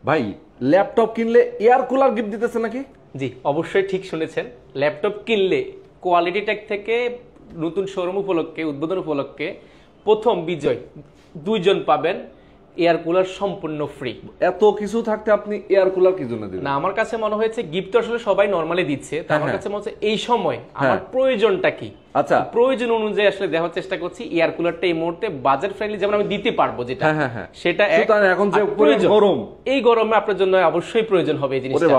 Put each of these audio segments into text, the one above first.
ভাই ল্যাপটপ কিনলে air cooler gift দিতেছে নাকি? জি অবশ্যই ঠিক শুনেছেন, ল্যাপটপ কিনলে কোয়ালিটি টেক থেকে নতুন শোরুম উপলক্ষে উদ্বোধন উপলক্ষে প্রথম বিজয় 2 জন পাবেন এয়ার কুলার সম্পূর্ণ ফ্রি। এত কিছু থাকতে আপনি এয়ার কুলার কি জন্য দিবেন? না আমার কাছে মনে হয়েছে গিফট আসলে সবাই নরমালি দিচ্ছে, তো আমার কাছে মনে হচ্ছে এই সময় আমার প্রয়োজনটা কি, আচ্ছা প্রয়োজন অনুযায়ী আসলে দেওয়ার চেষ্টা করছি এয়ার কুলারটা এই মুহূর্তে বাজেট ফ্রেন্ডলি যেমন আমি দিতে পারবো যেটা সেটা এখন যে গরম, এই গরমে আপনার জন্য অবশ্যই প্রয়োজন হবে এই জিনিসটা।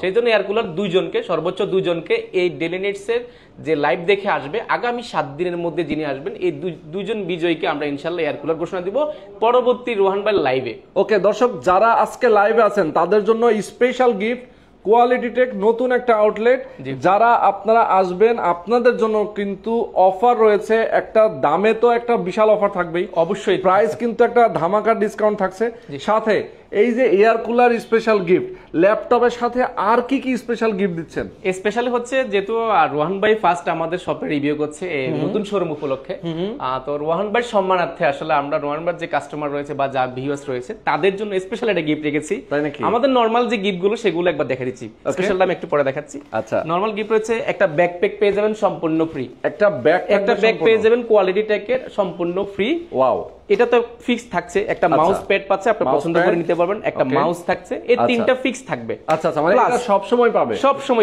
সেই জন্য এয়ার কুলার 2 জনকে সর্বোচ্চ 2 জনকে এই ডেইলি নিডস এর যে লাইভ দেখে আসবে আগামী 7 দিনের মধ্যে যিনি আসবেন এই 2 জন বিজয়ীকে আমরা ইনশাআল্লাহ এয়ার কুলার ঘোষণা দিব পরবর্তী রোহান ভাই লাইভে। ওকে দর্শক যারা আজকে লাইভে আছেন তাদের জন্য স্পেশাল গিফট কোয়ালিটি টেক নতুন একটা আউটলেট, যারা আপনারা আসবেন আপনাদের জন্য কিন্তু অফার রয়েছে, একটা দামে তো একটা বিশাল অফার থাকবেই, অবশ্যই প্রাইস কিন্তু একটা ধামাকা ডিসকাউন্ট থাকছে, সাথে এই যে এয়ার কুলার স্পেশাল গিফট, ল্যাপটপের সাথে আর কি কি স্পেশাল গিফট দিচ্ছেন? স্পেশালি হচ্ছে যেহেতু রোহান ভাই ফার্স্ট আমাদের শপে রিভিউ করছে এই নতুন শোরুম উপলক্ষে, তো রোহান ভাই সম্মানার্থে আসলে আমরা রোহান ভাই যে কাস্টমার রয়েছে বা যা ভিউয়ার্স রয়েছে তাদের জন্য স্পেশাল একটা গিফট রেখেছি। আমাদের নরমাল যে গিফট গুলো সেগুলো একবার দেখে দিচ্ছি, স্পেশালটা আমি একটু পরে দেখাচ্ছি। আচ্ছা নরমাল গিফট রয়েছে একটা ব্যাকপ্যাক পেয়ে যাবেন সম্পূর্ণ ফ্রি, একটা ব্যাগ পেয়ে যাবেন কোয়ালিটি টেকের সম্পূর্ণ ফ্রি। ওয়াও, এটা তো ফিক্স থাকছে, একটা মাউস প্যাড পাচ্ছে আপনি পছন্দ করে নিতে পারবেন, একটা মাউস থাকছে, এই তিনটা ফিক্স থাকবে। আচ্ছা আচ্ছা, মানে এটা সব সময়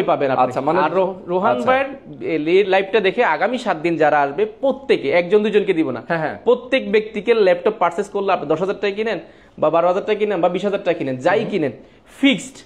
পাবেন আপনি। আচ্ছা মানে আর রোহান ভাইয়ের লাইভটা দেখে আগামী 7 দিন যারা আসবে প্রত্যেকে, একজন দুইজনকে দিব না, প্রত্যেক ব্যক্তিকে ল্যাপটপ পারচেজ করলে আপনি 10,000 টাকা কিনেন বা 12,000 টাকা কিনেন বা 20,000 টাকা কিনেন, যাই কিনেন ফিক্সড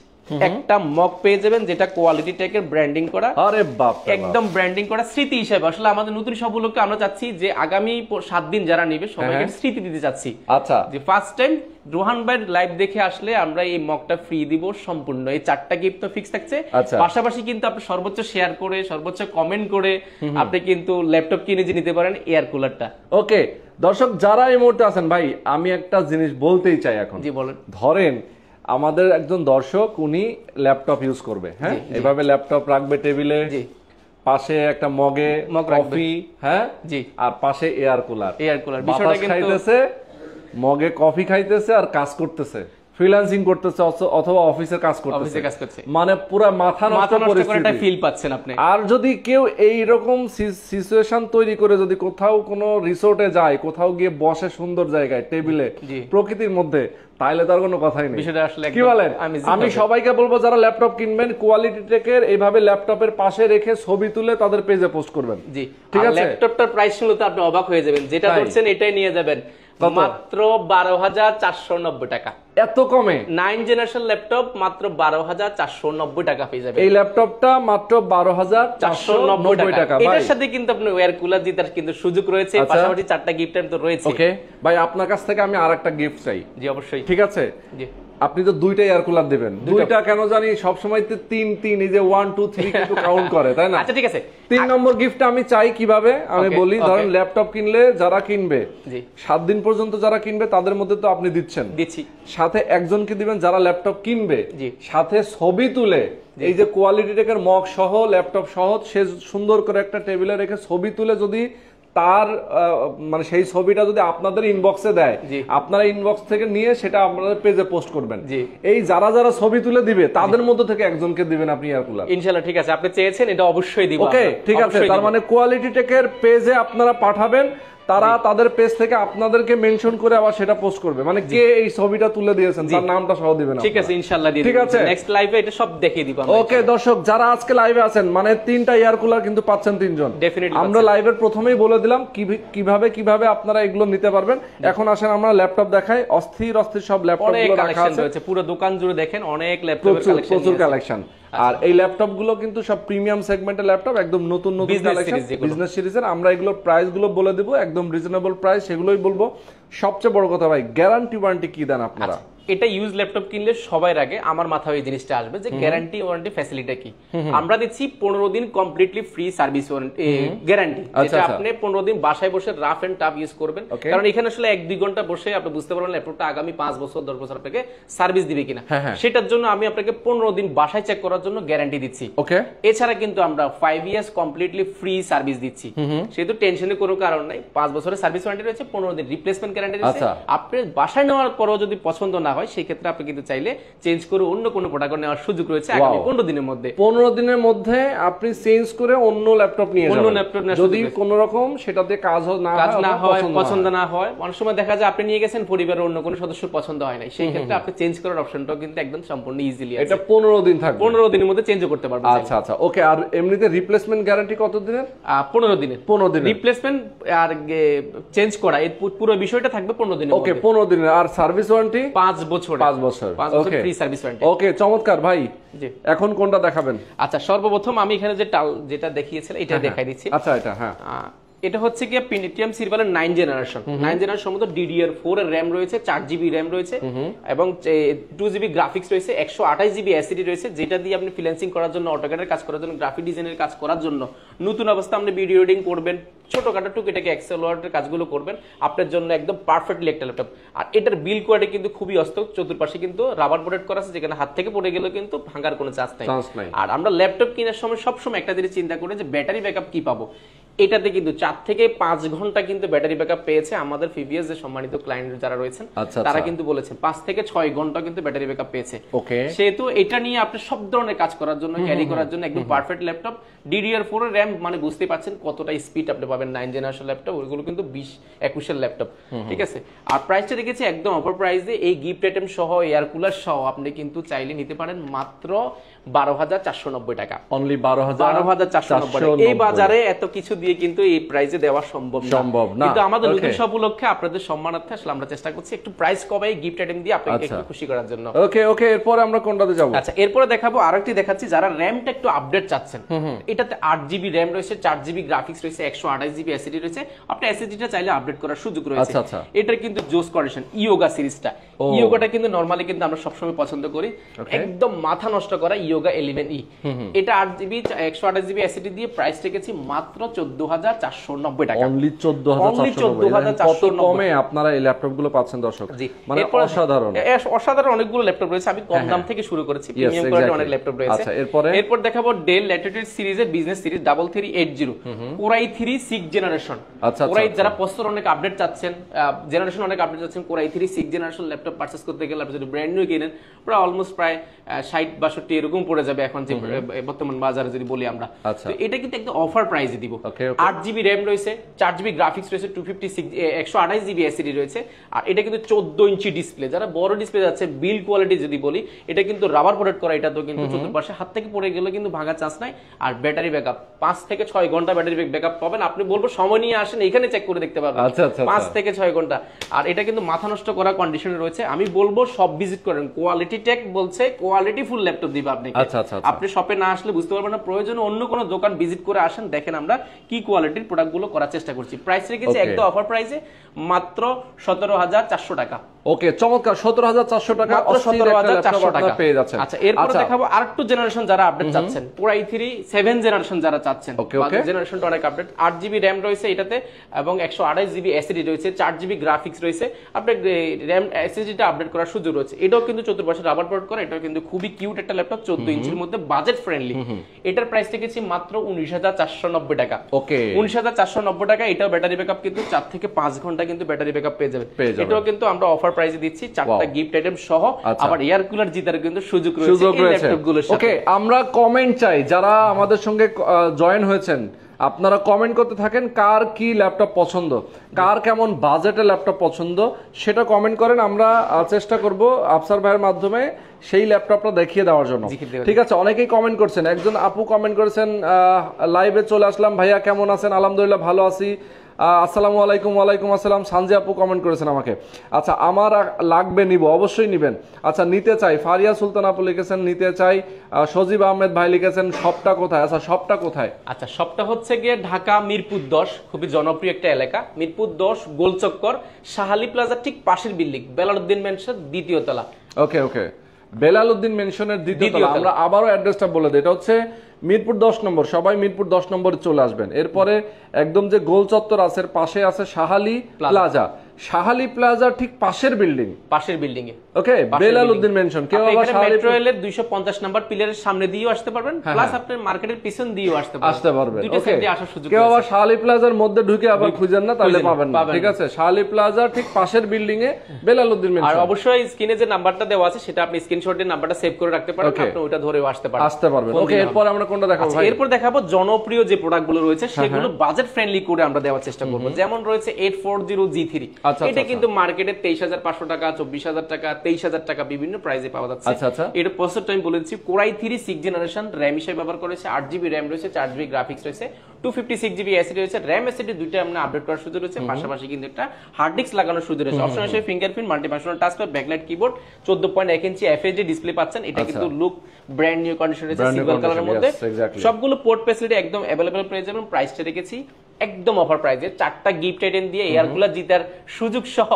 একটা মগ পেয়ে যাবেন যেটা কোয়ালিটি টেকের ব্র্যান্ডিং করা। আরে বাপ, একদম ব্র্যান্ডিং করা স্মৃতি হিসেবে। আসলে আমাদের নতুন সবগুলোকে আমরা চাচ্ছি যে আগামী 7 দিন যারা নেবে সবাইকে স্মৃতি দিতে চাচ্ছি। আচ্ছা যে ফার্স্ট টাইম রোহান ভাইয়ের লাইভ দেখে আসলে আমরা এই মগটা ফ্রি দিব সম্পূর্ণ, এই 4টা গিফট তো ফিক্স থাকছে। পাশাপাশি কিন্তু আপনি সর্বোচ্চ শেয়ার করে সর্বোচ্চ কমেন্ট করে আপনি কিন্তু ল্যাপটপ কিনে যে নিতে পারেন এয়ার কুলারটা। ওকে দর্শক যারা এই মুহূর্তে আছেন, ভাই আমি একটা জিনিস বলতেই চাই এখন। জি বলেন। ধরেন আমাদের একজন দর্শক উনি ল্যাপটপ ইউজ করবে, হ্যাঁ এভাবে ল্যাপটপ রাখবে টেবিলে, পাশে একটা মগে কফি, হ্যাঁ জি, আর পাশে এয়ার কুলার বিষয়টা খাইতেছে, মগে কফি খাইতেছে আর কাজ করতেছে, ফ্রিল্যান্সিং করতেছে অথবা অফিসের কাজ করতেছে, মানে পুরো মাথা নষ্ট পরিস্থিতি ফিল পাচ্ছেন আপনি। আর যদি কেউ এই রকম সিচুয়েশন তৈরি করে যদি কোথাও কোনো রিসোর্টে যায়, কোথাও গিয়ে বসে সুন্দর জায়গায় টেবিলে প্রকৃতির মধ্যে, তাহলে তার কোনো কথাই নেই। কি বলেন? আমি সবাইকে বলবো যারা ল্যাপটপ কিনবেন কোয়ালিটি টেকের এইভাবে ল্যাপটপের পাশে রেখে ছবি তুলে তাদের পেজে পোস্ট করবেন। জি ঠিক আছে, ল্যাপটপটার প্রাইস শুনলে তো আপনি অবাক হয়ে যাবেন, যেটা করছেন এটাই নিয়ে যাবেন মাত্র 12,490 টাকা। এত কমে 9 জেনারেশন ল্যাপটপ মাত্র 12,490 টাকা পেয়ে যাবেন। এই ল্যাপটপটা মাত্র 12,490 টাকা। এর সাথে কিন্তু আপনি এয়ার কুলার জেতার কিন্তু সুযোগ রয়েছে, পাশাপাশি 4টা গিফট তো রয়েছে। ওকে ভাই আপনার কাছ থেকে আমি আরেকটা গিফট চাই। জি অবশ্যই। ঠিক আছে, জি আপনি তো 2টা এয়ার কুলার দিবেন, 2টা কেন জানি সব সময় 3 এই যে 1 2 3 কিন্তু কাউন্ট করে, তাই না? আচ্ছা ঠিক আছে, 3 নম্বর গিফটটা আমি চাই কিভাবে আমি বলি। ধরেন ল্যাপটপ কিনলে যারা কিনবে 7 দিন পর্যন্ত যারা কিনবে তাদের মধ্যে তো আপনি দিচ্ছি, সাথে একজনকে দিবেন যারা ল্যাপটপ কিনবে, সাথে ছবি তুলে এই যে কোয়ালিটি টেকের মগ সহ ল্যাপটপ সহ সে সুন্দর করে একটা টেবিলে রেখে ছবি তুলে যদি তার মানে সেই ছবিটা যদি আপনাদের ইনবক্সে দেয়, আপনারা ইনবক্স থেকে নিয়ে সেটা আপনাদের পেজে পোস্ট করবেন। এই যারা যারা ছবি তুলে দিবে তাদের মধ্যে থেকে একজনকে দিবেন আপনি এয়ার কুলার ইনশাআল্লাহ। ঠিক আছে, আপনি চেয়েছেন এটা অবশ্যই দিব। ওকে ঠিক আছে, তার মানে কোয়ালিটি টেকের পেজে আপনারা পাঠাবেন, তারা তাদের পেজ থেকে আপনাদেরকে মেনশন করে আবার সেটা পোস্ট করবে, মানে কে এই ছবিটা তুলে দিয়েছেন তার নামটা সহ দিবেন। ঠিক আছে ইনশাআল্লাহ দিয়ে দিব। ঠিক আছে, নেক্সট লাইভে এটা সব দেখিয়ে দিব। ওকে দর্শক যারা আজকে লাইভে আছেন, মানে 3টা এয়ার কুলার কিন্তু পাচ্ছেন 3 জন। আমরা লাইভের প্রথমেই বলে দিলাম কিভাবে আপনারা এগুলো নিতে পারবেন। এখন আসেন আমরা ল্যাপটপ দেখাই, অস্থির সব ল্যাপটপগুলো রাখা আছে, পুরো দোকান জুড়ে দেখেন অনেক ল্যাপটপের কালেকশন, প্রচুর কালেকশন। আর এই ল্যাপটপ গুলো কিন্তু সব প্রিমিয়াম সেগমেন্টের ল্যাপটপ, একদম নতুন কালেকশন, বিজনেস সিরিজের। আমরা এগুলোর প্রাইস গুলো বলে দিব, একদম রিজনেবল প্রাইস, সেগুলোই বলবো। সবচেয়ে বড় কথা ভাই, গ্যারান্টি ওয়ারেন্টি কি দেন আপনারা? এটা ইউজ ল্যাপটপ কিনলে সবার আগে আমার মাথায় এই জিনিসটা আসবে যে গ্যারান্টি ওয়ারেন্টি ফ্যাসিলিটি কি। আমরা দিচ্ছি 15 দিন কমপ্লিটলি ফ্রি সার্ভিস গ্যারান্টি, যেটা আপনি 15 দিন বাসায় বসে রাফ এন্ড টাফ ইউজ করবেন, কারণ এখানে আসলে 1-2 ঘন্টা বসে আপনি বুঝতে পারবেন ল্যাপটপটা আগামী 5 বছর 10 বছর আপনাকে সার্ভিস দিবে কিনা। সেটার জন্য আমি আপনাকে 15 দিন বাসায় চেক করার জন্য গ্যারান্টি দিচ্ছি। ওকে, এছাড়া কিন্তু আমরা 5 ইয়ার্স কমপ্লিটলি ফ্রি সার্ভিস দিচ্ছি, সেহেতু টেনশনের কোনো কারণ নাই। 5 বছরের সার্ভিস ওয়ারেন্টি রয়েছে, 15 দিন রিপ্লেসমেন্ট গ্যারান্টি রয়েছে। আপনি বাসায় নেওয়ার পরও যদি পছন্দ না হয় সেই ক্ষেত্রে আপনি কিন্তু চাইলে চেঞ্জ করে অন্য কোনো প্রোডাক্ট নেওয়ার সুযোগ রয়েছে আগামী 15 দিনের মধ্যে। 15 দিনের মধ্যে আপনি চেঞ্জ করে অন্য ল্যাপটপ নিয়ে যাবেন, অন্য ল্যাপটপ যদি কোনো রকম সেটাতে কাজ না হয়, পছন্দ না হয়। অনেক সময় দেখা যায় আপনি নিয়ে গেছেন, পরিবারের অন্য কোনো সদস্যর পছন্দ হয় না, সেই ক্ষেত্রে আপনি চেঞ্জ করার অপশনটাও কিন্তু একদম সম্পূর্ণ ইজিলি আছে। এটা 15 দিন থাকবে, 15 দিনের মধ্যে চেঞ্জও করতে পারবেন। আচ্ছা আচ্ছা, ওকে। আর এমনিতে রিপ্লেসমেন্ট গ্যারান্টি কত দিনের? 15 দিনের। 15 দিনের রিপ্লেসমেন্ট আর চেঞ্জ করা এই পুরো বিষয়টা থাকবে 15 দিনের। ওকে, 15 দিনের। আর সার্ভিস ওয়ারেন্টি 5 বছর। 5 বছর, ওকে, ফ্রি সার্ভিস ওয়ারেন্টি। ওকে, চমৎকার ভাই। জি, এখন কোনটা দেখাবেন? আচ্ছা, সর্বপ্রথম আমি এখানে যেটা দেখিয়েছিলাম এটা দেখাই দিচ্ছি। আচ্ছা, এটা হ্যাঁ, এটা হচ্ছে কি পেন্টিয়াম সিরিয়ালের 9 জেনারেশন। 9 জেনারেশন মধ্যে DDR4 এর RAM রয়েছে, 4GB RAM রয়েছে এবং 2GB গ্রাফিক্স রয়েছে, 128GB SSD রয়েছে, যেটা দিয়ে আপনি ফ্রিল্যান্সিং করার জন্য, অটোক্যাডের কাজ করার জন্য, গ্রাফিক ডিজাইনের কাজ করার জন্য, নতুন অবস্থা আপনি ভিডিও এডিটিং করবেন, ছোটখাটো টুকিটাকি এক্সেল ওয়ার্ডের কাজগুলো করবেন, আপনার জন্য একদম পারফেক্টলি একটা ল্যাপটপ। আর এটার বিল কোয়ালিটি কিন্তু খুবই অস্ত, চতুর্পাশে কিন্তু রাবার প্রোটেক্ট করা আছে, যেখানে হাত থেকে পড়ে গেলেও কিন্তু ভাঙার কোনো চান্স নাই। আর আমরা ল্যাপটপ কেনার সময় সবসময় একটা জিনিস চিন্তা করি যে ব্যাটারি ব্যাকআপ কি পাবো। এটাতে কিন্তু 4 থেকে 5 ঘন্টা কিন্তু ব্যাটারি ব্যাকআপ পেয়েছে আমাদের প্রিভিয়াস যে সম্মানিত ক্লায়েন্ট যারা রয়েছেন তারা কিন্তু বলেছেন 5 থেকে 6 ঘন্টা কিন্তু ব্যাটারি ব্যাকআপ পেয়েছে। ওকে, সেহেতু এটা নিয়ে আপনি সব ধরনের কাজ করার জন্য, ক্যারি করার জন্য একদম পারফেক্ট ল্যাপটপ। DDR4 এর RAM মানে বুঝতেই পাচ্ছেন কতটা স্পিড আপনি পাবেন। 9 জেনারেশন ল্যাপটপ, ওইগুলো কিন্তু 20-21 এর ল্যাপটপ, ঠিক আছে। আর প্রাইসটা রেখেছি একদম অফার প্রাইসে, এই গিফট আইটেম সহ, এয়ার কুলার সহ আপনি কিন্তু চাইলে নিতে পারেন মাত্র 12,490 টাকা। অনলি 12,490 টাকা। এই বাজারে এত কিছু দিয়ে কিন্তু এই প্রাইসে দেওয়া সম্ভব না, কিন্তু আমাদের নতুন সব উপলক্ষে আপনাদের সম্মানার্থে আসলে আমরা চেষ্টা করছি একটু প্রাইস কমাই গিফট আইটেম দিয়ে আপনাকে একটু খুশি করার জন্য। ওকে ওকে, এরপর আমরা কোনটাতে যাব? আচ্ছা, এরপরে দেখাবো আরেকটি দেখাচ্ছি যারা র‍্যামটা একটু আপডেট চাচ্ছেন। এটাতে 8GB RAM রয়েছে, 4GB গ্রাফিক্স রয়েছে, 128GB SSD রয়েছে। আপনি SSDটা চাইলে আপডেট করার সুযোগ রয়েছে। এটা কিন্তু জোস কন্ডিশন ইয়োগা সিরিজটা। ইয়োগাটা কিন্তু নরমালি কিন্তু আমরা সবসময় পছন্দ করি, একদম মাথা নষ্ট করা ইয়োগা 11E। এটা 8GB 128GB SSD দিয়ে প্রাইস রেখেছি মাত্র 14,490 টাকা। অনলি 14,490 কমে আপনারা এই ল্যাপটপগুলো পাচ্ছেন দর্শক। মানে অসাধারণ অনেকগুলো ল্যাপটপ রয়েছে। আমি কম দাম থেকে শুরু করেছি, প্রিমিয়াম কোয়ালিটির অনেক ল্যাপটপ রয়েছে। আচ্ছা, এরপর দেখাবো ডেল ল্যাটিটিউড সিরিজের business series 3380 Core i3 6 generation. Core i যারা প্রসেসর অনেক আপডেট চাচ্ছেন, জেনারেশন অনেক আপডেট চাচ্ছেন, Core i3 6 generation laptop purchase করতে গেলে আপনি যদি ব্র্যান্ড নিউ কিনেন প্রায় অলমোস্ট প্রায় 60-62 এরকম পড়ে যাবে এখন যে বর্তমান বাজারে যদি বলি আমরা। তো এটা কিন্তু একদম অফার প্রাইসে দিব। 8GB RAM রয়েছে, 4GB গ্রাফিক্স রয়েছে, 128GB SSD রয়েছে। আর এটা কিন্তু 14 ইঞ্চি ডিসপ্লে। যারা বড় ডিসপ্লে যাচ্ছে, বিল্ড কোয়ালিটি যদি বলি, এটা কিন্তু রাবার প্রোটেক্ট করা, এটা তো কিন্তু চতুর্পাশে হাত থেকে পড়ে গেলে কিন্তু ভাঙার চান্স নাই। আর ব্যাটারি ব্যাকআপ 5 থেকে 6 ঘন্টা ব্যাটারি ব্যাকআপ পাবেন। আপনি বলবো সময় নিয়ে আসেন, এখানে চেক করে দেখতে পারবেন। 5 থেকে 6 ঘন্টা। আর এটা কিন্তু মাথা নষ্ট করা কন্ডিশনে রয়েছে। আমি বলবো সব ভিজিট করেন, কোয়ালিটি টেক বলছে কোয়ালিটি ফুল ল্যাপটপ দিবে আপনাকে। আপনি শপে না আসলে বুঝতে পারবেন না, প্রয়োজনে অন্য কোনো দোকান ভিজিট করে আসেন, দেখেন আমরা কি কোয়ালিটির প্রোডাক্টগুলো করার চেষ্টা করছি। প্রাইস রেখেছি একদম অফার প্রাইসে মাত্র 17,400 টাকা। ওকে, চমৎকার, 17,400 টাকা, 17,400 টাকা পেয়ে যাচ্ছেন। আচ্ছা, এরপর দেখাবো আরেকটু জেনারেশন যারা আপডেট চাচ্ছেন, Core i3 7 জেনারেশন যারা চাচ্ছেন, জেনারেশনটা অনেক আপডেট। 8GB RAM রয়েছে এটাতে এবং 128GB SSD রয়েছে, 4GB গ্রাফিক্স রয়েছে। আপনি RAM SSDটা আপডেট করার সুযোগ রয়েছে। এটাও কিন্তু চতুর্পাশে রাবার প্রোটেক্ট করা, এটাও কিন্তু খুবই কিউট একটা ল্যাপটপ, 14 ইঞ্চির মধ্যে, বাজেট ফ্রেন্ডলি। এটার প্রাইস রেখেছি মাত্র 19,490 টাকা। ওকে, 19,490 টাকা। এটাও ব্যাটারি ব্যাকআপ কিন্তু 4 থেকে 5 ঘন্টা কিন্তু ব্যাটারি ব্যাকআপ পেয়ে যাবেন। এটাও কিন্তু আমরা অফার প্রাইসে দিচ্ছি, 4টা গিফট আইটেম সহ। আবার এয়ার কুলার জিতার কিন্তু সুযোগ রয়েছে এই ল্যাপটপগুলোর সাথে। ওকে, আমরা কমেন্ট চাই, যারা আমাদের সঙ্গে জয়েন হয়েছেন আপনারা কমেন্ট করতে থাকেন, কার কি ল্যাপটপ পছন্দ, কার কেমন বাজেটের ল্যাপটপ পছন্দ সেটা কমেন্ট করেন। আমরা চেষ্টা করব আফসার ভাইয়ের মাধ্যমে সেই ল্যাপটপটা দেখিয়ে দেওয়ার জন্য। ঠিক আছে, অনেকেই কমেন্ট করছেন। একজন আপু কমেন্ট করেছেন, লাইভে চলে আসলাম ভাইয়া, কেমন আছেন? আলহামদুলিল্লাহ ভালো আছি। আসসালামু আলাইকুম। ওয়ালাইকুম আসসালাম। সানজি আপু কমেন্ট করেছেন আমাকে। আচ্ছা, আমার লাগবে, নিব, অবশ্যই নিবেন। আচ্ছা, নিতে চাই, ফারিয়া সুলতান আপু লিখেছেন নিতে চাই। সজীব আহমেদ ভাই লিখেছেন শপটা কোথায়? আচ্ছা, শপটা কোথায়? আচ্ছা, শপটা হচ্ছে গিয়ে ঢাকা মিরপুর 10, খুবই জনপ্রিয় একটা এলাকা। মিরপুর 10 গোলচক্কর, শাহালি প্লাজার ঠিক পাশের বিল্ডিং, বেলালউদ্দিন মেনশন, দ্বিতীয় তলা। ওকে ওকে, বেলালউদ্দিন মেনশনের দ্বিতীয় তলা। আমরা আবারও অ্যাড্রেসটা বলে দিই, এটা হচ্ছে মিরপুর 10 নম্বর। সবাই মিরপুর 10 নম্বরে চলে আসবেন। এরপরে একদম যে গোল চত্বর আছে, পাশে আছে শাহালি প্লাজা। শাহালি প্লাজার ঠিক পাশের বিল্ডিং, পাশের বিল্ডিং এ। ওকে, বেলালউদ্দিন মেনশন। কেউ আবার মেট্রো রেলের 250 নাম্বার পিলারের সামনে দিয়েও আসতে পারবেন, প্লাস আপনি মার্কেটের পিছন দিয়েও আসতে পারবেন। দুটো সাইড দিয়ে আসার সুযোগ আছে। কেউ আবার শাহালি প্লাজার মধ্যে ঢুকে আবার খুঁজেন না, তাহলে পাবেন না। ঠিক আছে, শাহালি প্লাজার ঠিক পাশের বিল্ডিং এ বেলালউদ্দিন মেনশন। আর অবশ্যই স্ক্রিনে যে নাম্বারটা দেওয়া আছে সেটা আপনি স্ক্রিনশট দিয়ে নাম্বারটা সেভ করে রাখতে পারেন, আপনি ওটা ধরেও আসতে পারবেন। ওকে, এরপর আমরা কোনটা দেখাবো ভাই? এরপর দেখাবো জনপ্রিয় যে প্রোডাক্টগুলো রয়েছে সেগুলো বাজেট ফ্রেন্ডলি করে আমরা দেওয়ার চেষ্টা করব। যেমন রয়েছে 840G3, এটা কিন্তু মার্কেটে 23,500 টাকা, 24,000 টাকা, 23,000 টাকা বিভিন্ন প্রাইসে পাওয়া যাচ্ছে। এটা প্রসেসরটা আমি বলেছি কোরাই 3 6th জেনারেশন, র‍্যাম হিসেবে ব্যবহার করেছে 8GB র‍্যাম রয়েছে, 4GB গ্রাফিক্স রয়েছে, 256GB এসএসডি রয়েছে, র‍্যাম এসএসডি দুইটা আমরা আপডেট করার সুযোগ রয়েছে, পাশাপাশি কিন্তু একটা হার্ড ডিস্ক লাগানোর সুযোগ রয়েছে। অপশন হিসেবে fingerprint, multifunctional touch pad, backlight keyboard, 14.1 ইঞ্চি এফএইচডি ডিসপ্লে পাচ্ছেন। এটা কিন্তু লুক ব্র্যান্ড নিউ কন্ডিশন রয়েছে, সিলভার কালারের মধ্যে। সবগুলো পোর্ট ফ্যাসিলিটি একদম अवेलेबल পেয়ে যাবেন। প্রাইসটা রেখেছি একদম অফার প্রাইসে, 4টা গিফট আইটেম দিয়ে এয়ার কুলার জিতার সুযোগ সহ,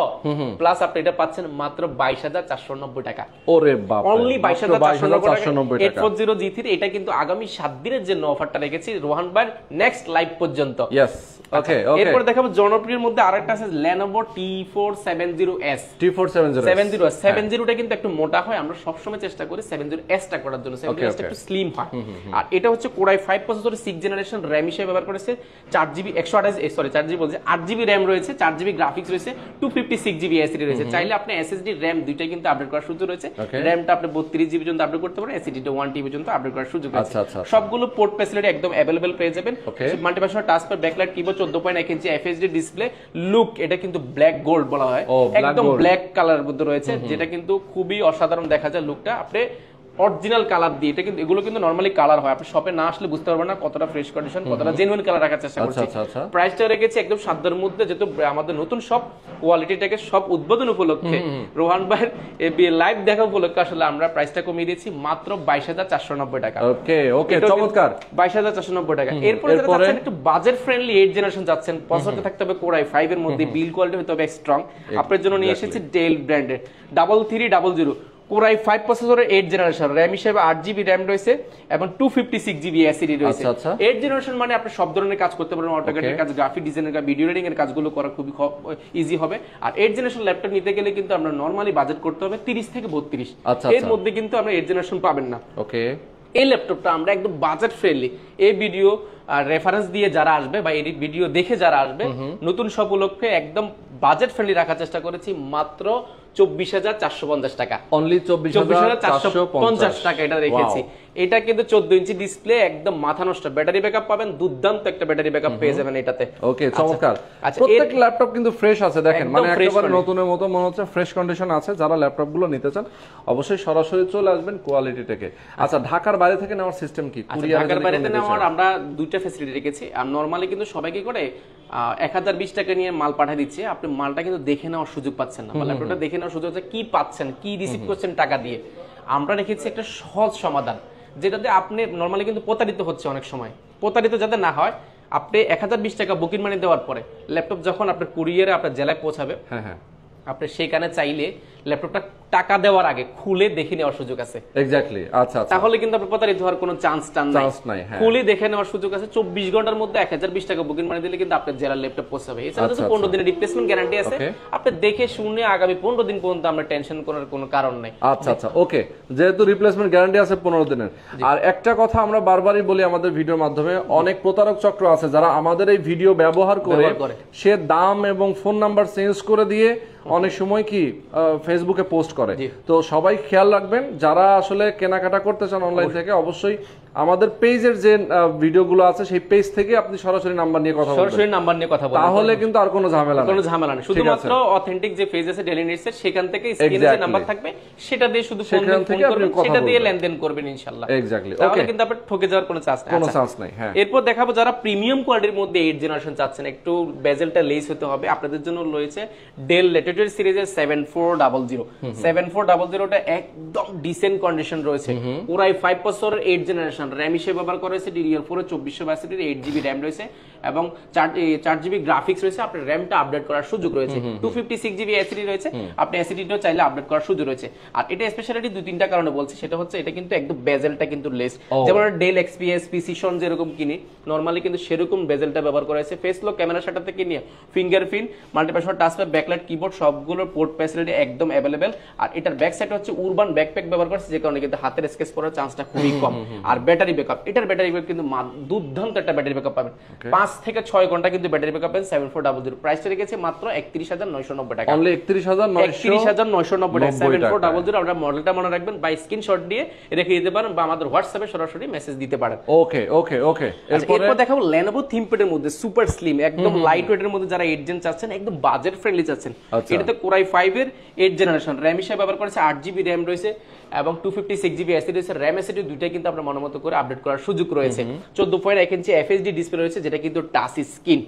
প্লাস আপনি এটা পাচ্ছেন মাত্র 22,490 টাকা। ওরে বাপ, অনলি 22,490 টাকা। 840G3 এটা কিন্তু আগামী 7 দিনের জন্য অফারটা রেখেছি রোহান ভাইয়ের নেক্সট লাইভ পর্যন্ত। यस, ওকে ওকে। এরপর দেখাবো জনপ্রিয়ের মধ্যে আরেকটা আছে Lenovo T470S। T470S 70টা কিন্তু একটু মোটা হয়, আমরা সব সময় চেষ্টা করি 70S টা করার জন্য, 70S টা একটু স্লিম হয়। আর এটা হচ্ছে কোরাই 5 প্রসেসরের 6th জেনারেশন, র‍্যাম হিসেবে ব্যবহার করেছে 4GB 8GB বলছে 8GB র‍্যাম রয়েছে, 4GB গ্রাফিক্স রয়েছে, 256GB এসএসডি রয়েছে। চাইলে আপনি এসএসডি র‍্যাম দুইটাই কিন্তু আপডেট করার সুযোগ রয়েছে। র‍্যামটা আপনি 32GB পর্যন্ত আপডেট করতে পারেন, এসএসডিটা 1TB পর্যন্ত আপডেট করার সুযোগ আছে। সবগুলো পোর্ট ফ্যাসিলিটি একদম अवेलेबल পেয়ে যাবেন। Multifunctional touch pad, backlight keyboard, 14.1 ইঞ্চি এফএইচডি ডিসপ্লে, লুক এটা কিন্তু ব্ল্যাক গোল্ড বলা হয়, একদম ব্ল্যাক কালারের মধ্যে রয়েছে, যেটা কিন্তু খুবই অসাধারণ দেখা যায় লুকটা। আপনি অরিজিনাল কালার দিয়ে, এটা কিন্তু এগুলো কিন্তু নরমালি কালার হয়, আপনি শপে না আসলে বুঝতে পারবেন না কতটা ফ্রেশ কন্ডিশন, কতটা জেনুইন কালার রাখার চেষ্টা করছি। প্রাইসটা রেখেছি একদম সাধ্যের মধ্যে, যেহেতু আমাদের নতুন সব কোয়ালিটিটাকে সব উদ্বোধন উপলক্ষে, রোহান ভাইয়ের লাইভ দেখা উপলক্ষে আসলে আমরা প্রাইসটা কমিয়ে দিয়েছি মাত্র 22,490 টাকা। ওকে ওকে, চমৎকার, 22,490 টাকা। এরপরে যারা চাচ্ছেন একটু বাজেট ফ্রেন্ডলি 8th জেনারেশন যাচ্ছেন, প্রসেসরটা থাকতে হবে কোরাই 5 এর মধ্যে, বিল্ড কোয়ালিটি হতে হবে স্ট্রং, আপনার জন্য নিয়ে এসেছি ডেল ব্র্যান্ডের 3300 কোরাই 5 প্রসেসরের 8th জেনারেশন, র‍্যাম হিসেবে 8GB র‍্যাম রয়েছে এবং 256GB এসএসডি রয়েছে। 8th জেনারেশন মানে আপনি সব ধরনের কাজ করতে পারবেন, অটোক্যাডের কাজ, গ্রাফিক ডিজাইনের কাজ, ভিডিও এডিটিং এর কাজগুলো করা খুবই ইজি হবে। আর 8th জেনারেশন ল্যাপটপ নিতে গেলে কিন্তু আমরা নরমালি বাজেট করতে হবে 30 থেকে 32, এর মধ্যে কিন্তু আমরা 8th জেনারেশন পাবেন না। ওকে, এই ল্যাপটপটা আমরা একদম বাজেট ফ্রেন্ডলি, এই ভিডিও রেফারেন্স দিয়ে যারা আসবে বা এই ভিডিও দেখে যারা আসবে, নতুন সব উপলক্ষে একদম বাজেট ফ্রেন্ডলি রাখার চেষ্টা করেছি মাত্র 24,450 টাকা। অনলি 24,450 টাকা এটা রেখেছি। এটা কিন্তু 14 ইঞ্চি ডিসপ্লে, একদম মাথা নষ্ট ব্যাটারি ব্যাকআপ পাবেন, দুর্দান্ত একটা ব্যাটারি ব্যাকআপ পেয়ে যাবেন এটাতে। ওকে, চমৎকার। প্রত্যেক ল্যাপটপ কিন্তু ফ্রেশ আছে, দেখেন মানে একেবারে নতুনের মতো মনে হচ্ছে, ফ্রেশ কন্ডিশন আছে। যারা ল্যাপটপ গুলো নিতে চান অবশ্যই সরাসরি চলে আসবেন কোয়ালিটি থেকে। আচ্ছা, ঢাকার বাইরে থেকে নেওয়ার সিস্টেম কি? ঢাকার বাইরে থেকে নেওয়ার আমরা দুইটা ফ্যাসিলিটি রেখেছি। আর নরমালি কিন্তু সবাই কি করে 1020 টাকা নিয়ে মাল পাঠিয়ে দিচ্ছে, আপনি মালটা কিন্তু দেখে নেওয়ার সুযোগ পাচ্ছেন না, ল্যাপটপটা দেখে নেওয়ার সুযোগ আছে, কি পাচ্ছেন, কি রিসিভ করছেন টাকা দিয়ে। আমরা রেখেছি একটা সহজ সমাধান, যেটাতে আপনি নরমালি কিন্তু প্রতারিত হচ্ছে অনেক সময়, প্রতারিত যাতে না হয়, আপনি 1020 টাকা বুকিং মানি দেওয়ার পরে ল্যাপটপ যখন আপনার কুরিয়ারে আপনার জেলায় পৌঁছাবে, আপনি সেখানে চাইলে ল্যাপটপটা টাকা দেওয়ার আগে খুলে দেখে নেওয়ার সুযোগ আছে। এক্স্যাক্টলি, আচ্ছা আচ্ছা, তাহলে কিন্তু আপনি প্রতারিত হওয়ার কোনো চান্স নাই। খুলে দেখে নেওয়ার সুযোগ আছে। 24 ঘন্টার মধ্যে 1020 টাকা বুকিং মানি দিলে কিন্তু আপনার জেলার ল্যাপটপ পৌঁছাবে। এছাড়া তো 15 দিনের রিপ্লেসমেন্ট গ্যারান্টি আছে, আপনি দেখে শুনে আগামী 15 দিন পর্যন্ত আমরা টেনশন করার কোনো কারণ নাই। আচ্ছা আচ্ছা, ওকে, যেহেতু রিপ্লেসমেন্ট গ্যারান্টি আছে 15 দিনের। আর একটা কথা আমরা বারবারই বলি আমাদের ভিডিওর মাধ্যমে, অনেক প্রতারক চক্র আছে যারা আমাদের এই ভিডিও ব্যবহার করে সে দাম এবং ফোন নাম্বার চেঞ্জ করে দিয়ে অনেক সময় কি ফেসবুকে পোস্ট করে। তো সবাই খেয়াল রাখবেন, যারা আসলে কেনাকাটা করতে চান অনলাইন থেকে, অবশ্যই আমাদের পেজের যে ভিডিওগুলো আছে সেই পেজ থেকে আপনি সরাসরি নাম্বার নিয়ে কথা বলবেন, তাহলে কিন্তু আর কোনো ঝামেলা নেই। শুধুমাত্র অথেন্টিক যে পেজ আছে ডেইলি নিডস এর, সেখান থেকে স্ক্রিনে যে নাম্বার থাকবে সেটা দিয়ে শুধু ফোন করবেন, সেটা দিয়ে লেনদেন করবেন ইনশাআল্লাহ। এক্স্যাক্টলি, তাহলে কিন্তু আপনি ঠকে যাওয়ার কোনো চান্স নাই। এরপর দেখাবো যারা প্রিমিয়াম কোয়ালিটির মধ্যে 8th জেনারেশন চাচ্ছেন, একটু বেজেলটা লেস হতে হবে, আপনাদের জন্য রয়েছে ডেল ল্যাটিটিউড সিরিজের 7400 টা একদম ডিসেন্ট কন্ডিশন রয়েছে। পুরাই 5 প্রসেসরের 8th জেনারেশন, জেনারেশন র্যাম হিসেবে ব্যবহার করা হয়েছে DDR4 2400 8GB র্যাম রয়েছে এবং 4GB গ্রাফিক্স রয়েছে। আপনার র্যামটা আপডেট করার সুযোগ রয়েছে। 256GB এসএসডি রয়েছে, আপনি এসএসডিটাও চাইলে আপডেট করার সুযোগ রয়েছে। আর এটা স্পেশালিটি দুই তিনটা কারণে বলছি, সেটা হচ্ছে এটা কিন্তু একদম বেজেলটা কিন্তু লেস, যেমন ডেল এক্সপিএস প্রিসিশন যেরকম কিনি নরমালি কিন্তু সেরকম বেজেলটা ব্যবহার করা হয়েছে। ফেস লক ক্যামেরার সাথে থেকে নিয়ে ফিঙ্গারপ্রিন্ট, মাল্টিপ্যাশন টাচপ্যাড, ব্যাকলাইট, কিবোর্ড সবগুলোর পোর্ট ফ্যাসিলিটি একদম অ্যাভেলেবেল। আর এটার ব্যাক সাইড হচ্ছে উরবান ব্যাকপ্যাক ব্যবহার করছে, যে কারণে কিন্তু হাতের স্কেচ করার চান্সটা খুবই কম। আর ব্যাটারি ব্যাকআপ, এটার ব্যাটারি ব্যাকআপ কিন্তু দুর্দান্ত একটা ব্যাটারি ব্যাকআপ পাবেন, 5 থেকে 6 ঘন্টা কিন্তু ব্যাটারি ব্যাকআপ পাবেন। 7400 প্রাইসটা রেখেছে মাত্র 31990 টাকা, অনলি 31990 টাকা। 7400 আমরা মডেলটা মনে রাখবেন বা স্ক্রিনশট দিয়ে রেখে দিতে পারেন বা আমাদের হোয়াটসঅ্যাপে সরাসরি মেসেজ দিতে পারেন। ওকে ওকে ওকে। এরপর দেখাবো Lenovo ThinkPad এর মধ্যে সুপার স্লিম, একদম লাইট ওয়েট এর মধ্যে যারা 8 জেন চাচ্ছেন, একদম বাজেট ফ্রেন্ডলি চাচ্ছেন। এটাতে Core i5 এর 8 জেনারেশন র্যাম হিসেবে ব্যবহার করেছে, 8GB র্যাম রয়েছে এবং 256GB এসএসডি রয়েছে। র্যাম এসএসডি দুইটাই কিন্তু আপনার মনোমতো করে আপডেট করার সুযোগ রয়েছে। 14.1 ইঞ্চি FHD ডিসপ্লে রয়েছে, যেটা কিন্তু টাচ স্ক্রিন,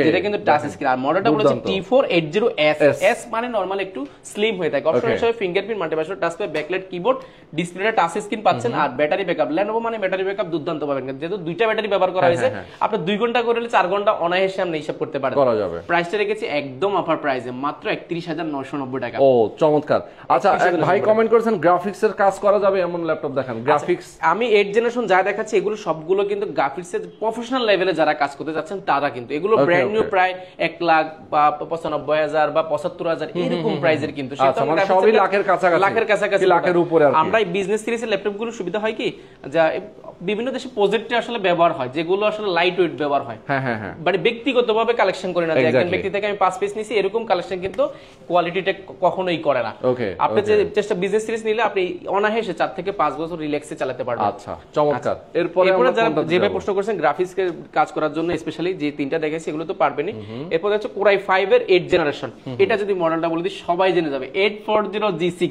যেটা কিন্তু টাচ স্ক্রিন। আর মডেলটা বলেছে T480S, S মানে নরমাল একটু স্লিম হয়ে থাকে। অপশন হিসেবে ফিঙ্গারপ্রিন্ট, মাল্টিপ্যাশন টাচপ্যাড, ব্যাকলাইট, কিবোর্ড, ডিসপ্লেটা টাচ স্ক্রিন পাচ্ছেন। আর ব্যাটারি ব্যাকআপ, Lenovo মানে ব্যাটারি ব্যাকআপ দুর্দান্ত পাবেন, যেহেতু দুইটা ব্যাটারি ব্যবহার করা হয়েছে। আপনি 2 ঘন্টা করে 4 ঘন্টা অনায়াসে আপনি হিসাব করতে পারেন, করা যাবে। প্রাইসটা রেখেছি একদম অফার প্রাইসে মাত্র 31990 টাকা। ও চমৎকার। আচ্ছা ভাই কমেন্ট করেছেন গ্রাফিক্স এর কাজ করা যাবে এমন ল্যাপটপ দেখান। গ্রাফিক্স আমি 8 জেনারেশন যা দেখাচ্ছি এগুলো সবগুলো কিন্তু গ্রাফিক্স এর প্রফেশনাল লেভেলে যারা কাজ করতে যাচ্ছেন তারা কিন্তু এগুলো ব্র্যান্ড নিউ প্রায় 1 লাখ বা 95,000 বা 75,000 এরকম প্রাইসের কিন্তু, সেটা মানে সবই লাখের কাছাকাছি, লাখের উপরে। আমরা এই বিজনেস সিরিজের ল্যাপটপগুলো সুবিধা হয় কি, যা বিভিন্ন দেশে প্রজেক্টে আসলে ব্যবহার হয়, যেগুলো আসলে লাইট ওয়েট ব্যবহার হয়। মানে ব্যক্তিগতভাবে কালেকশন করে না, যে একজন ব্যক্তি থেকে আমি 5 পিস নিছি এরকম কালেকশন কিন্তু কোয়ালিটিটা কখনোই করে না। আপনি যে চেষ্টা বিজনেস সিরিজ নিলে আপনি অনায়াসে 4 থেকে 5 বছর রিল্যাক্সে চালাতে পারবেন। আচ্ছা চমৎকার। এরপরে যারা যেভাবে প্রশ্ন করছেন গ্রাফিক্স এর কাজ করার জন্য স্পেশালি যে তিনটা দেখেছি এগুলো তো পারবেনই। এরপর হচ্ছে Core i5 এর 8 জেনারেশন, এটা যদি মডেলটা বলে দিই সবাই জেনে যাবে, 840G6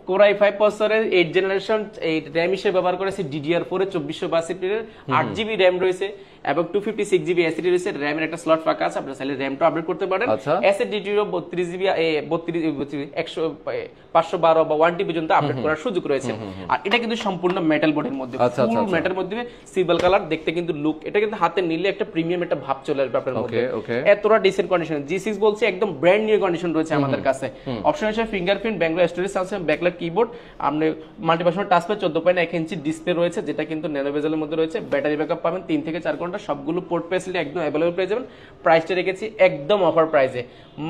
Core i5 প্রসেসরের 8 জেনারেশন। এই র‍্যাম হিসেবে ব্যবহার করেছে DDR4 এর 2462 এর 8GB র‍্যাম রয়েছে এবং 256GB এসএসডি রয়েছে। র‍্যামের একটা স্লট ফাঁকা আছে, আপনারা চাইলে র‍্যামটা আপডেট করতে পারেন। এসএসডিটিও 32GB 512 বা 1TB পর্যন্ত আপডেট করার সুযোগ রয়েছে। আর এটা কিন্তু সম্পূর্ণ মেটাল বডির মধ্যে, ফুল মেটাল মধ্যে সিলভার কালার, দেখতে কিন্তু লুক, এটা কিন্তু হাতে নিলে একটা প্রিমিয়াম একটা ভাব চলে আসবে আপনার মধ্যে। এতটা ডিসেন্ট কন্ডিশন, G6 বলছে একদম ব্র্যান্ড নিউ কন্ডিশন রয়েছে আমাদের কাছে। অপশন হিসেবে ফিঙ্গারপ্রিন্ট, ব্যাঙ্গলোর স্টোরেজ আছে, ব্যাকলাইট কিবোর্ড, আপনি মাল্টিপ্যাশন টাচপ্যাড, 14.1 ইঞ্চি ডিসপ্লে রয়েছে, যেটা কিন্তু ন্যানো বেজেলের মধ্যে রয়েছে। ব্যাটারি ব্যাকআপ পাবেন 3 থেকে 4 ঘন্টা, সবগুলো পোর্ট ফ্যাসিলিটি একদম अवेलेबल পেয়ে যাবেন। প্রাইসটা রেখেছি একদম অফার প্রাইসে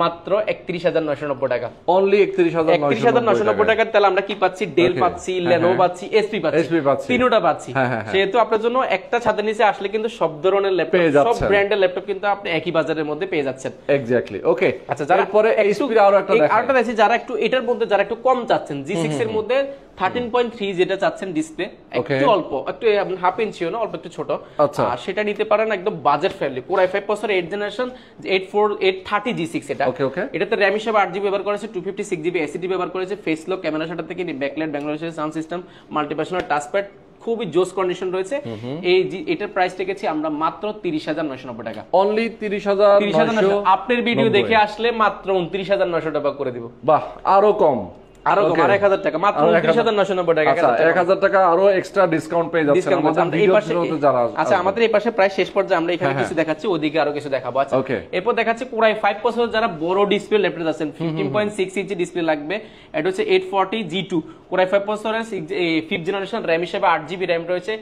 মাত্র 31990 টাকা, অনলি 31990 টাকা। তাহলে আমরা কি পাচ্ছি? ডেল পাচ্ছি, Lenovo পাচ্ছি, এসপি পাচ্ছি, তিনটা পাচ্ছি। সেহেতু আপনার জন্য একটা ছাদের নিচে আসলে কিন্তু সব ধরনের ল্যাপটপ, সব ব্র্যান্ডের ল্যাপটপ কিন্তু আপনি একই বাজারের মধ্যে পেয়ে যাচ্ছেন। এক্স্যাক্টলি। ওকে, আচ্ছা যারা পরে এসপির আরেকটা দেখি, যারা একটু এটার মধ্যে যারা একটু কম চাচ্ছেন, G6 এর মধ্যে 13.3 যেটা চাচ্ছেন ডিসপ্লে, একটু অল্প, একটু হাফ ইঞ্চিও না, অল্প একটু ছোট, আর সেটা নিতে পারেন একদম budget friendly. Core i5 processor 8 generation 830G6 এটা। এটাতে র‍্যাম হিসেবে 8GB ব্যবহার করেছে, 256GB এসএসডি ব্যবহার করেছে। ফেস লক ক্যামেরার সাথে থেকে ব্যাকলাইট, ব্যাঙ্গলোর সাউন্ড সিস্টেম, মাল্টিপ্যাশনাল টাচপ্যাড, খুবই জোস কন্ডিশন রয়েছে। এই এটার প্রাইস রেখেছি আমরা মাত্র 30990 টাকা, অনলি 30990। আপনার ভিডিও দেখে আসলে মাত্র 29900 টাকা করে দিব। বাহ, আরো কম, আরো 1000 টাকা, মাত্র 29990 টাকা। আচ্ছা 1000 টাকা আরো এক্সট্রা ডিসকাউন্ট পেয়ে যাচ্ছেন আমাদের ভিডিওর শুরুতে যারা। আচ্ছা আমাদের এই পাশে প্রায় শেষ পর্যায়ে আমরা এখানে কিছু দেখাচ্ছি, ওদিকে আরো কিছু দেখাবো। আচ্ছা এরপর দেখাচ্ছি Core i5 প্রসেসর যারা বড় ডিসপ্লে ল্যাপটপ আছেন, 15.6 ইঞ্চি ডিসপ্লে লাগবে, এটা হচ্ছে 840G2 Core i5 প্রসেসরের 5th জেনারেশন, র‍্যাম হিসেবে 8GB র‍্যাম রয়েছে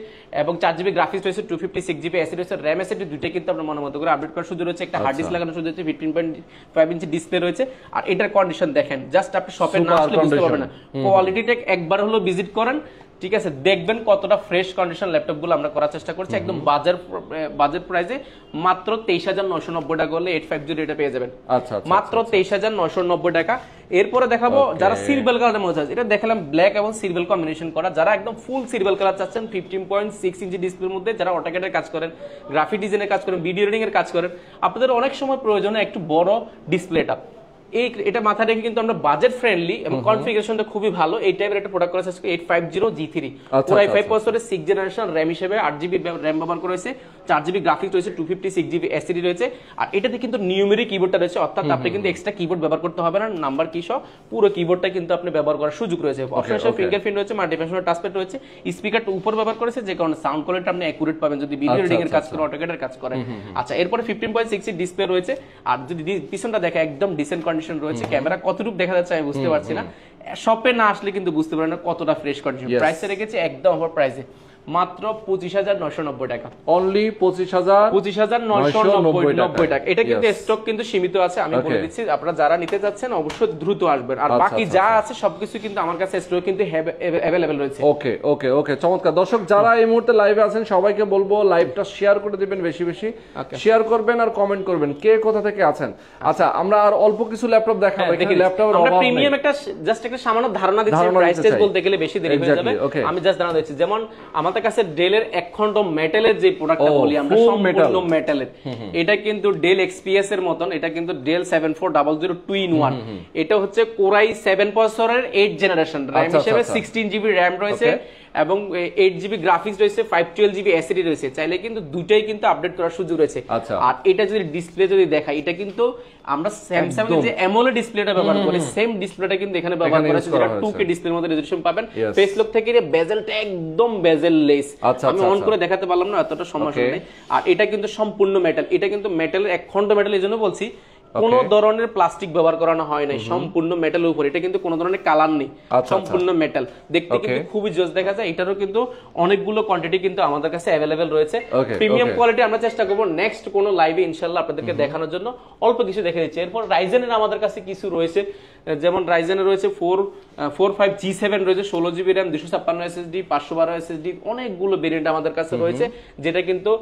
এবং 4GB গ্রাফিক্স রয়েছে, 256GB এসএসডি রয়েছে। র‍্যাম এসএসডি দুইটা কিন্তু আপনার মনের মতো করে আপডেট করার সুযোগ রয়েছে। একটা হার্ড ডিস্ক লাগানো সুযোগ রয়েছে, 15.5 ইঞ্চি ডিসপ্লে রয়েছে। আর এটার কন্ডিশন দেখেন, জাস্ট আপনি শপে না আসলে বুঝতে পারবেন না। কোয়ালিটিটা একবার হলো ভিজিট করেন, ঠিক আছে, দেখবেন কতটা ফ্রেশ কন্ডিশন ল্যাপটপগুলো আমরা করার চেষ্টা করছি একদম বাজার প্রাইসে মাত্র 23990 টাকা হলে 850 এটা পেয়ে যাবেন। আচ্ছা মাত্র 23990 টাকা। এরপরে দেখাবো যারা সিলভার কালারের মধ্যে আছে, এটা দেখালাম ব্ল্যাক এবং সিলভার কম্বিনেশন করা। যারা একদম ফুল সিলভার কালার চাচ্ছেন, 15.6 ইঞ্চি ডিসপ্লের মধ্যে, যারা অটোক্যাডের কাজ করেন, গ্রাফিক ডিজাইনের কাজ করেন, ভিডিও এডিটিং এর কাজ করেন, আপনাদের অনেক সময় প্রয়োজন একটু বড় ডিসপ্লেটা। এটা মাথায় রেখে কিন্তু আমরা বাজেট ফ্রেন্ডলি এবং কনফিগারেশনটা খুবই ভালো এই টাইপের একটা প্রোডাক্ট করেছে 850G3 Core i5 প্রসেসরের 6th জেনারেশন, র‍্যাম হিসেবে 8GB র‍্যাম ব্যবহার করেছে, 4GB গ্রাফিক্স রয়েছে, 256GB এসএসডি রয়েছে। আর এটাতে কিন্তু নিউমেরিক কিবোর্ডটা রয়েছে, অর্থাৎ আপনি কিন্তু এক্সট্রা কিবোর্ড ব্যবহার করতে হবে না, নাম্বার কি সহ পুরো কিবোর্ডটা কিন্তু আপনি ব্যবহার করার সুযোগ রয়েছে। অপশন হিসেবে ফিঙ্গারপ্রিন্ট রয়েছে, মাল্টিফাংশনাল টাচপ্যাড রয়েছে, স্পিকারটা উপর ব্যবহার করেছে, যে কারণে সাউন্ড কোয়ালিটি আপনি অ্যাকুরেট পাবেন যদি ভিডিও রিডিং এর কাজ করে, অটোক্যাডের কাজ করে। আচ্ছা, এরপরে 15.6 ডিসপ্লে রয়েছে। আর যদি পিছনটা দেখে একদম ডিসেন্ট কন্ডিশন রয়েছে। ক্যামেরা কতটুকু দেখা যাচ্ছে আমি বুঝতে পারছি না, শপে না আসলে কিন্তু বুঝতে পারেন না কতটা ফ্রেশ কন্ডিশন। প্রাইসে রেখেছে একদম অফার প্রাইসে মাত্র 25,990 টাকা, অনলি 25,990 টাকা। এটা কিন্তু স্টক কিন্তু সীমিত আছে, আমি বলে দিচ্ছি, আপনারা যারা নিতে যাচ্ছেন অবশ্যই দ্রুত আসবেন। আর বাকি যা আছে সবকিছু কিন্তু আমার কাছে স্টক কিন্তু अवेलेबल রয়েছে। ওকে ওকে ওকে, চমৎকার। দর্শক যারা এই মুহূর্তে লাইভে আছেন সবাইকে বলবো লাইভটা শেয়ার করে দিবেন, বেশি বেশি শেয়ার করবেন আর কমেন্ট করবেন কে কোথা থেকে আছেন। আচ্ছা, আমরা আর অল্প কিছু ল্যাপটপ দেখাবো। এখানে ল্যাপটপের আমরা প্রিমিয়াম একটা জাস্ট একটা সামান্য ধারণা দিচ্ছি, প্রাইস টেজ বলতে গেলে বেশি দেরি হয়ে যাবে। আমি জাস্ট ধারণা দিচ্ছি, যেমন আমাদের কাছে ডেলের এক খন্ড মেটালের যে প্রোডাক্টটা বলি আমরা, সম্পূর্ণ মেটালের, এটা কিন্তু ডেল এক্সপিএস এর মতন, এটা কিন্তু ডেল 7400 2-in-1। এটা হচ্ছে কোরাই 7 প্রসেসরের 8 জেনারেশন, র‍্যাম হিসেবে 16GB র‍্যাম রয়েছে এবং 8GB গ্রাফিক্স রয়েছে, 512GB এসএসডি রয়েছে। চাইলে কিন্তু দুটাই কিন্তু আপডেট করার সুযোগ রয়েছে। আর এটা যদি ডিসপ্লে যদি দেখাই, এটা কিন্তু আমরা স্যামসাং এর যে অ্যামোলেড ডিসপ্লেটা ব্যবহার করি, সেম ডিসপ্লেটা কিন্তু এখানে ব্যবহার করা হয়েছে, যেটা 2K ডিসপ্লের মধ্যে রেজোলিউশন পাবেন। ফেস লক থেকে বেজেলটা একদম বেজেল লেস, আমি অন করে দেখাতে পারলাম না, এতটা সমস্যা নেই। আর এটা কিন্তু সম্পূর্ণ মেটাল, এটা কিন্তু মেটালের এক খন্ড মেটাল, এজন্য বলছি কোন ধরনের প্লাস্টিক ব্যবহার করানো হয় নাই, সম্পূর্ণ মেটালের উপর। এটা কিন্তু কোন ধরনের কালার নেই, সম্পূর্ণ মেটাল, দেখতে কিন্তু খুবই জোস দেখা যায়। এটারও কিন্তু অনেকগুলো কোয়ান্টিটি কিন্তু আমাদের কাছে अवेलेबल রয়েছে। প্রিমিয়াম কোয়ালিটি আমরা চেষ্টা করব নেক্সট কোন লাইভে ইনশাআল্লাহ আপনাদেরকে দেখানোর জন্য, অল্প কিছু দেখে দিচ্ছি। এরপর রাইজেনের আমাদের কাছে কিছু রয়েছে, যেমন রাইজেনের রয়েছে 45G7 রয়েছে, 16GB RAM, 256 SSD, 512 SSD, অনেকগুলো ভেরিয়েন্ট আমাদের কাছে রয়েছে, যেটা কিন্তু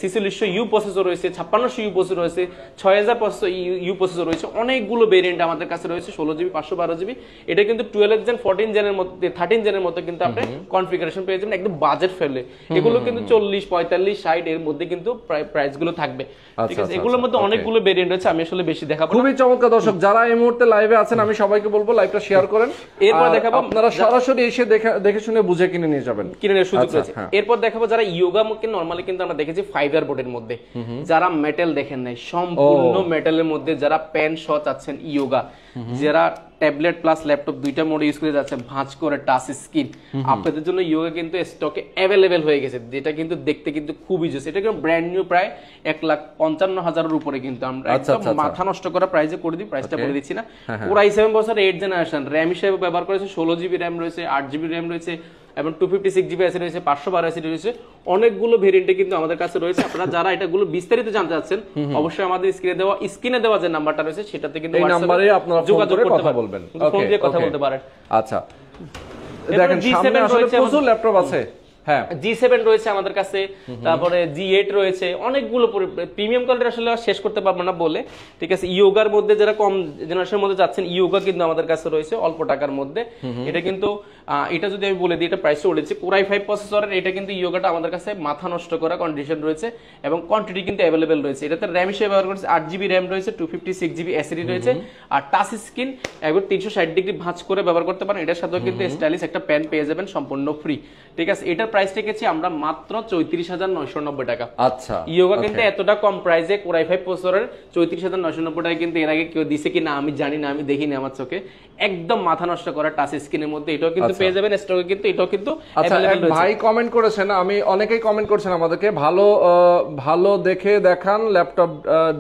4600U প্রসেসর রয়েছে, 5600U প্রসেসর রয়েছে, 6000U প্রসেসর রয়েছে, অনেকগুলো ভেরিয়েন্ট আমাদের কাছে রয়েছে, 16GB, 512GB। এটা কিন্তু 12th জেন, 14 জেনের মধ্যে, 13 জেনের মধ্যে কিন্তু আপনি কনফিগারেশন পেয়ে যাবেন একদম বাজেট ফ্রেন্ডলি। এগুলো কিন্তু 40, 45, 60 এর মধ্যে কিন্তু প্রাইস গুলো থাকবে, ঠিক আছে। এগুলোর মধ্যে অনেকগুলো ভেরিয়েন্ট রয়েছে, আমি আসলে বেশি দেখাবো। খুবই চমৎকার। দর্শক যারা এই মুহূর্তে লাইভে আছেন আমি সবাইকে বলবো লাইভটা শেয়ার করেন, এরপর দেখাবো আপনারা সরাসরি এসে দেখে শুনে বুঝে কিনে নিয়ে যাবেন, কিনে নেওয়ার সুযোগ রয়েছে। এরপর দেখাবো যারা ইয়োগা মুখে নরমালি কিন্তু আমরা দেখেছি ফাইবার বোর্ডের মধ্যে, যারা মেটাল দেখেন নাই, সম্পূর্ণ মেটালের মধ্যে যারা পেন শট আছেন ইয়োগা, যারা ট্যাবলেট প্লাস ল্যাপটপ দুইটা মোড ইউজ করে যাচ্ছে, ভাঁজ করে টাচ স্ক্রিন, আপনাদের জন্য ইয়োগা কিন্তু স্টকে अवेलेबल হয়ে গেছে, যেটা কিন্তু দেখতে কিন্তু খুবই জোস। এটা কিন্তু ব্র্যান্ড নিউ, প্রায় 1,55,000 এর উপরে কিন্তু আমরা একদম মাথা নষ্ট করা প্রাইসে করে দিই, প্রাইসটা বলে দিচ্ছি না। কোরাই 7 প্রসেসর 8 জেনারেশন, র‍্যাম হিসেবে ব্যবহার করেছে 16GB র‍্যাম রয়েছে, 8GB র‍্যাম রয়েছে এবং 256GB এসএসডি রয়েছে, 512 এসএসডি রয়েছে, অনেকগুলো ভেরিয়েন্টে কিন্তু আমাদের কাছে রয়েছে। আপনারা যারা এটাগুলো বিস্তারিত জানতে চাচ্ছেন, অবশ্যই আমাদের স্ক্রিনে দেওয়া যে নাম্বারটা রয়েছে সেটাতে কিন্তু এই নম্বরে আপনারা যোগাযোগ করে কথা বলবেন, ফোন দিয়ে কথা বলতে পারেন। আচ্ছা, দেখেন সামনে আসলে প্রচুর ল্যাপটপ আছে। হ্যাঁ, G7 রয়েছে আমাদের কাছে, তারপরে G8 রয়েছে, অনেকগুলো প্রিমিয়াম কোয়ালিটি আসলে শেষ করতে পারবো না বলে, ঠিক আছে। ইয়োগার মধ্যে যারা কম জেনারেশনের মধ্যে যাচ্ছেন, ইয়োগা কিন্তু আমাদের কাছে রয়েছে অল্প টাকার মধ্যে। এটা কিন্তু এটা যদি আমি বলে দিই, এটা প্রাইসটা উঠেছে কোরাই 5 প্রসেসরের, এটা কিন্তু ইয়োগাটা আমাদের কাছে মাথা নষ্ট করা কন্ডিশন রয়েছে এবং কোয়ান্টিটি কিন্তু अवेलेबल রয়েছে। এটাতে র‍্যাম হিসেবে ব্যবহার করেছে 8GB র‍্যাম রয়েছে, 256GB এসএসডি রয়েছে, আর টাচ স্ক্রিন এবং 360 ডিগ্রি ভাঁজ করে ব্যবহার করতে পারেন। এটার সাথেও কিন্তু স্টাইলিশ একটা পেন পেয়ে যাবেন সম্পূর্ণ ফ্রি, ঠিক আছে। এটার প্রাইস রেখেছি আমরা মাত্র 34,990 টাকা। আচ্ছা, ইয়োগা কিন্তু এতটা কম প্রাইসে কোরাই 5 প্রসেসরের 34,990 টাকা কিন্তু এর আগে কেউ দিছে কিনা আমি জানি না, আমি দেখিনি আমার চোখে, একদম মাথা নষ্ট করা টাচ স্ক্রিনের মধ্যে এটাও কিন্তু পেয়ে যাবেন স্টকে, কিন্তু এটাও কিন্তু अवेलेबल রয়েছে। ভাই কমেন্ট করেছেন, আমি অনেকেই কমেন্ট করছেন আমাদেরকে, ভালো দেখে দেখান ল্যাপটপ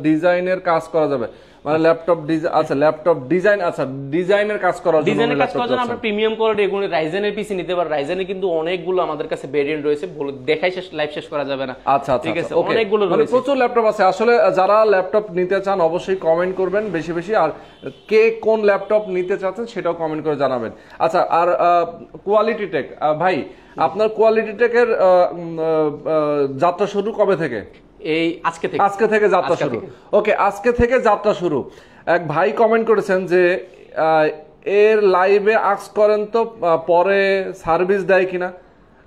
ডিজাইনের কাজ করা যাবে, মানে ল্যাপটপ ডিজাইন, আচ্ছা ল্যাপটপ ডিজাইন, আচ্ছা ডিজাইনের কাজ করার জন্য, ডিজাইনের কাজ করার জন্য আমরা প্রিমিয়াম কোয়ালিটি এগুলো রাইজেনের পিসি নিতে পারেন। রাইজেনে কিন্তু অনেকগুলো আমাদের কাছে ভেরিয়েন্ট রয়েছে, দেখাই লাইভ শেষ করা যাবে না। আচ্ছা, ঠিক আছে, অনেকগুলো রয়েছে, প্রচুর ল্যাপটপ আছে। আসলে যারা ল্যাপটপ নিতে চান অবশ্যই কমেন্ট করবেন বেশি বেশি, আর কে কোন ল্যাপটপ নিতে চাচ্ছেন সেটাও কমেন্ট করে জানাবেন। আচ্ছা, আর কোয়ালিটি টেক ভাই, আপনার কোয়ালিটি টেকের যাত্রা শুরু কবে থেকে? এই আজকে থেকে যাত্রা শুরু। ওকে, আজকে থেকে যাত্রা শুরু। এক ভাই কমেন্ট করেছেন যে এর লাইভে আস্ক করেন তো পরে সার্ভিস দেয় কিনা।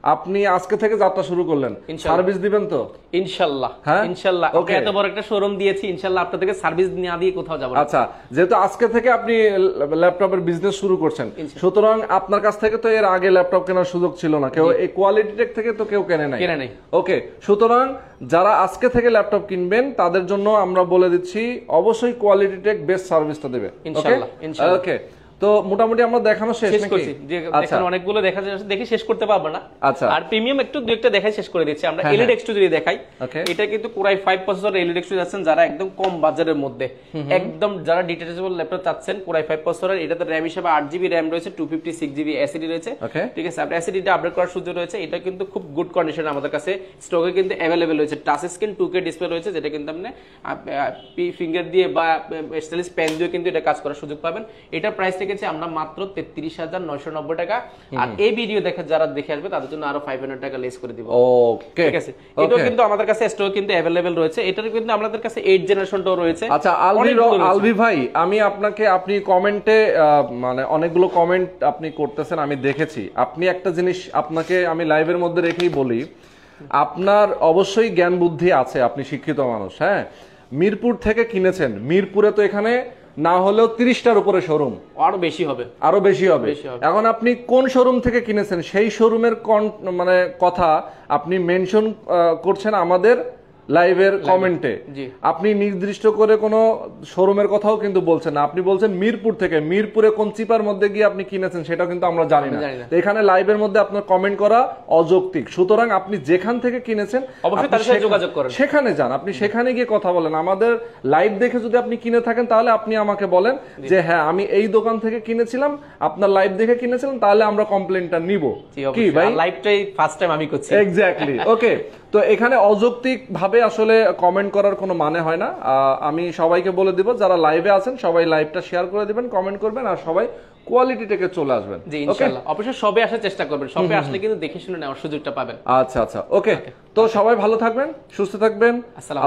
আপনি আজকে থেকে যাত্রা শুরু করলেন, সার্ভিস দিবেন তো? ইনশাআল্লাহ, ইনশাআল্লাহ। ওকে, এত বড় একটা শোরুম দিয়েছি, ইনশাআল্লাহ আপনাদেরকে সার্ভিস না দিয়ে কোথাও যাব না। আচ্ছা, যেহেতু আজকে থেকে আপনি ল্যাপটপের বিজনেস শুরু করছেন, সুতরাং আপনার কাছ থেকে তো এর আগে ল্যাপটপ কেনার সুযোগ ছিল না, কেউ এই কোয়ালিটি টেক থেকে তো কেউ কেনে নাই। ওকে, সুতরাং যারা আজকে থেকে ল্যাপটপ কিনবেন তাদের জন্য আমরা বলে দিচ্ছি অবশ্যই কোয়ালিটি টেক বেস্ট সার্ভিসটা দেবে। ইনশাআল্লাহ। ওকে, তো মোটামুটি আমরা দেখানো শেষ করছি, যে দেখেন অনেকগুলো দেখা যাচ্ছে, দেখি শেষ করতে পারবো না। আচ্ছা, আর প্রিমিয়াম একটু দুই একটা দেখাই শেষ করে দিচ্ছি আমরা। এলইডি X2 যদি দেখাই, এটা কিন্তু Core i5 processor LED X2 যাচ্ছেন যারা একদম কম বাজারের মধ্যে, একদম যারা ডিটাচেবল ল্যাপটপ চাচ্ছেন Core i5 প্রসেসরের, এটাতে RAM হিসেবে 8GB RAM রয়েছে, 256GB SSD রয়েছে। ঠিক আছে, আপনি SSD টা আপডেট করার সুযোগ রয়েছে। এটা কিন্তু খুব গুড কন্ডিশনে আমাদের কাছে স্টকে কিন্তু अवेलेबल রয়েছে। টাচ স্ক্রিন 2K ডিসপ্লে রয়েছে, যেটা কিন্তু আপনি ফিঙ্গার দিয়ে বা স্টাইলিশ পেন দিয়ে কিন্তু এটা কাজ করার সুযোগ পাবেন। এটা প্রাইস রেখেছি আমরা মাত্র 33,990 টাকা। আর এই ভিডিও যারা দেখে আসবে তাদের জন্য আরো 500 টাকা লেস করে দিব। ওকে, ঠিক আছে, এটা কিন্তু আমাদের কাছে স্টক কিন্তু अवेलेबल রয়েছে। এটার কিন্তু আমাদের কাছে 8 জেনারেশনটাও রয়েছে। আচ্ছা, আলভি ভাই, আমি আপনি কমেন্টে মানে অনেকগুলো কমেন্ট আপনি করতেছেন, আমি দেখেছি। আপনি একটা জিনিস আপনাকে আমি লাইভের মধ্যে রেখেই বলি, আপনার অবশ্যই জ্ঞান বুদ্ধি আছে, আপনি শিক্ষিত মানুষ। হ্যাঁ, মিরপুর থেকে কিনেছেন, মিরপুরে তো এখানে না হলেও 30টার উপরে শোরুম, আরো বেশি হবে। এখন আপনি কোন শোরুম থেকে কিনেছেন সেই শোরুমের মানে কথা আপনি মেনশন করছেন আমাদের লাইভের কমেন্টে। আপনি নির্দিষ্ট করে কোনো শোরুমের কথাও কিন্তু বলছেন না, আপনি বলছেন মিরপুর থেকে। মিরপুরে কোন চিপার মধ্যে গিয়ে আপনি কিনেছেন সেটাও কিন্তু আমরা জানি না। এখানে লাইভের মধ্যে আপনার কমেন্ট করা অযৌক্তিক। সুতরাং আপনি যেখান থেকে কিনেছেন অবশ্যই তার সাথে যোগাযোগ করেন, সেখানে যান, আপনি সেখানে গিয়ে কথা বলেন। আমাদের লাইভ দেখে যদি আপনি কিনে থাকেন তাহলে আপনি আমাকে বলেন যে হ্যাঁ আমি এই দোকান থেকে কিনেছিলাম, আপনার লাইভ দেখে কিনেছিলাম, তাহলে আমরা কমপ্লেইনটা নিব। কি ভাই, লাইভটাই ফার্স্ট টাইম আমি করছি। এক্স্যাক্টলি। ওকে, তো এখানে অযৌক্তিক ভাবে আসলে কমেন্ট করার কোনো মানে হয় না। আমি সবাইকে বলে দিব যারা লাইভে আছেন সবাই লাইভটা শেয়ার করে দিবেন, কমেন্ট করবেন, আর সবাই কোয়ালিটি থেকে চলে আসবেন। জি ইনশাআল্লাহ, অবশ্যই সবে আসার চেষ্টা করবেন, সবে আসলে কিন্তু দেখে শুনে নেওয়ার সুযোগটা পাবেন। আচ্ছা, ওকে, তো সবাই ভালো থাকবেন, সুস্থ থাকবেন। আসসালাম।